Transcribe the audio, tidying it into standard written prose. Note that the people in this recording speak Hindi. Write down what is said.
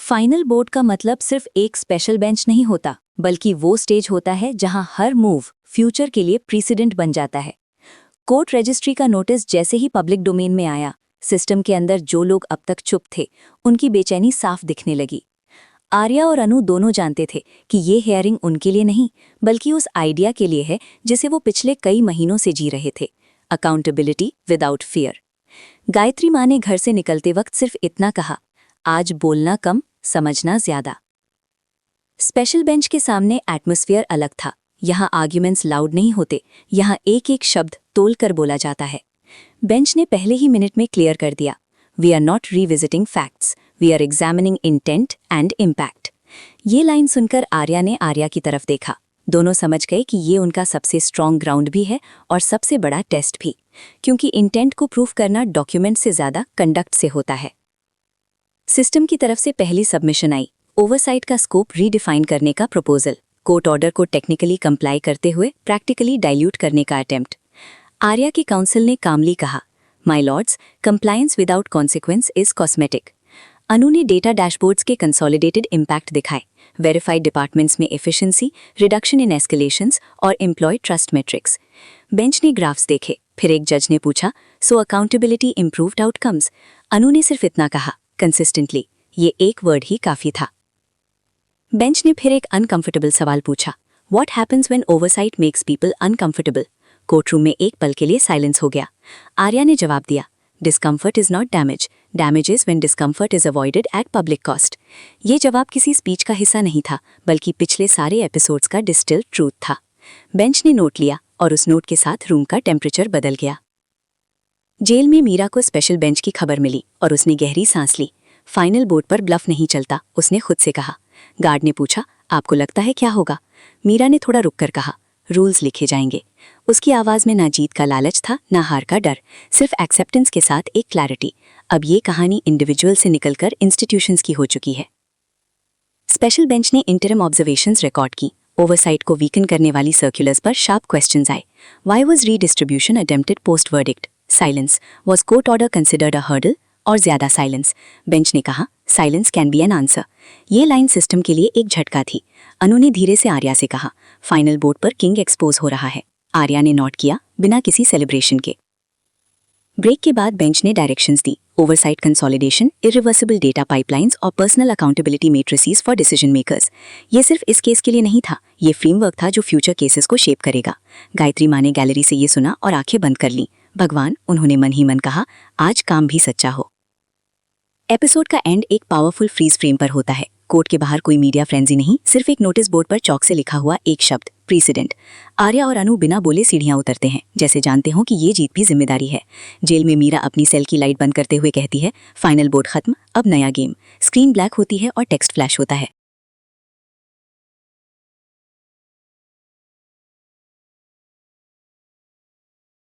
फाइनल बोर्ड का मतलब सिर्फ एक स्पेशल बेंच नहीं होता, बल्कि वो स्टेज होता है जहां हर मूव फ्यूचर के लिए प्रीसिडेंट बन जाता है। कोर्ट रजिस्ट्री का नोटिस जैसे ही पब्लिक डोमेन में आया, सिस्टम के अंदर जो लोग अब तक चुप थे, उनकी बेचैनी साफ दिखने लगी। आर्या और अनु दोनों जानते थे कि ये हियरिंग उनके लिए नहीं, बल्कि उस आइडिया के लिए है जिसे वो पिछले कई महीनों से जी रहे थे, अकाउंटेबिलिटी विदाउट फियर। गायत्री माँ ने घर से निकलते वक्त सिर्फ इतना कहा, आज बोलना कम, समझना ज्यादा। स्पेशल बेंच के सामने एटमॉस्फेयर अलग था। यहाँ आर्ग्यूमेंट्स लाउड नहीं होते, यहाँ एक एक शब्द तोलकर बोला जाता है। बेंच ने पहले ही मिनट में क्लियर कर दिया, we are not revisiting facts, we are examining intent and impact. ये लाइन सुनकर आर्या ने आर्या की तरफ देखा। दोनों समझ गए कि ये उनका सबसे स्ट्रॉन्ग ग्राउंड भी है और सबसे बड़ा टेस्ट भी, क्योंकि इंटेंट को प्रूफ करना डॉक्यूमेंट से ज्यादा कंडक्ट से होता है। सिस्टम की तरफ से पहली सबमिशन आई, ओवरसाइट का स्कोप रीडिफाइन करने का प्रपोजल, कोर्ट ऑर्डर को टेक्निकली कंप्लाई करते हुए प्रैक्टिकली डाइल्यूट करने का अटेम्प्ट। आर्या की काउंसिल ने कामली कहा, my lords, compliance without consequence is cosmetic. Anu ने डेटा डैशबोर्ड्स के कंसोलिडेटेड इम्पैक्ट दिखाए, वेरीफाइड डिपार्टमेंट्स में एफिशिएंसी, रिडक्शन इन एस्केलेशंस और एम्प्लॉय ट्रस्ट मैट्रिक्स। बेंच ने ग्राफ्स देखे, फिर एक जज ने पूछा, so accountability improved outcomes? Anu ने सिर्फ इतना कहा, कंसिस्टेंटली। ये एक वर्ड ही काफी था। बेंच ने फिर एक अनकंफर्टेबल सवाल पूछा, what happens when oversight makes people uncomfortable? Courtroom में एक पल के लिए साइलेंस हो गया। आर्या ने जवाब दिया, discomfort is not damage, damage is when discomfort is avoided eight public cost. ये जवाब किसी स्पीच का हिस्सा नहीं था, बल्कि पिछले सारे एपिसोड्स का डिस्टिल्ड ट्रूथ था। बेंच ने नोट लिया और उस नोट के साथ रूम का टेम्परेचर बदल गया। जेल में मीरा को स्पेशल बेंच की खबर मिली और उसने गहरी सांस ली। फाइनल बोर्ड पर ब्लफ नहीं चलता, उसने खुद से कहा। गार्ड ने पूछा, आपको लगता है क्या होगा? मीरा ने थोड़ा रुककर कहा, रूल्स लिखे जाएंगे। उसकी आवाज में ना जीत का लालच था, ना हार का डर, सिर्फ एक्सेप्टेंस के साथ एक क्लैरिटी। अब ये कहानी इंडिविजुअल से निकलकर इंस्टीट्यूशंस की हो चुकी है। स्पेशल बेंच ने इंटरिम ऑब्जर्वेशंस रिकॉर्ड की। ओवरसाइट को वीकन करने वाली सर्कुलर्स पर शार्प क्वेश्चंस आए। Why was redistribution attempted post verdict? Silence. Was court order considered a hurdle? और ज्यादा साइलेंस। बेंच ने कहा, silence can be an answer. ये लाइन सिस्टम के लिए एक झटका थी। अनु ने धीरे से आर्या से कहा, फाइनल बोर्ड पर किंग एक्सपोज हो रहा है। आर्या ने नोट किया, बिना किसी सेलिब्रेशन के। ब्रेक के बाद बेंच ने डायरेक्शंस दी, oversight consolidation, irreversible data pipelines और personal accountability matrices for decision makers. ये सिर्फ इस केस के लिए नहीं था, ये फ्रेमवर्क था जो फ्यूचर केसेस को शेप करेगा। गायत्री माँ ने गैलरी से ये सुना और आंखें बंद कर लीं। भगवान, उन्होंने मन ही मन कहा, आज काम भी सच्चा हो। एपिसोड का एंड एक पावरफुल फ्रीज फ्रेम पर होता है। कोर्ट के बाहर कोई मीडिया फ्रेंजी नहीं, सिर्फ एक नोटिस बोर्ड पर चौक से लिखा हुआ एक शब्द, प्रीसिडेंट। आर्या और अनु बिना बोले सीढ़ियां उतरते हैं, जैसे जानते हो कि ये जीत भी जिम्मेदारी है। जेल में मीरा अपनी सेल की लाइट बंद करते हुए कहती है, फाइनल बोर्ड खत्म, अब नया गेम। स्क्रीन ब्लैक होती है और टेक्स्ट फ्लैश होता है,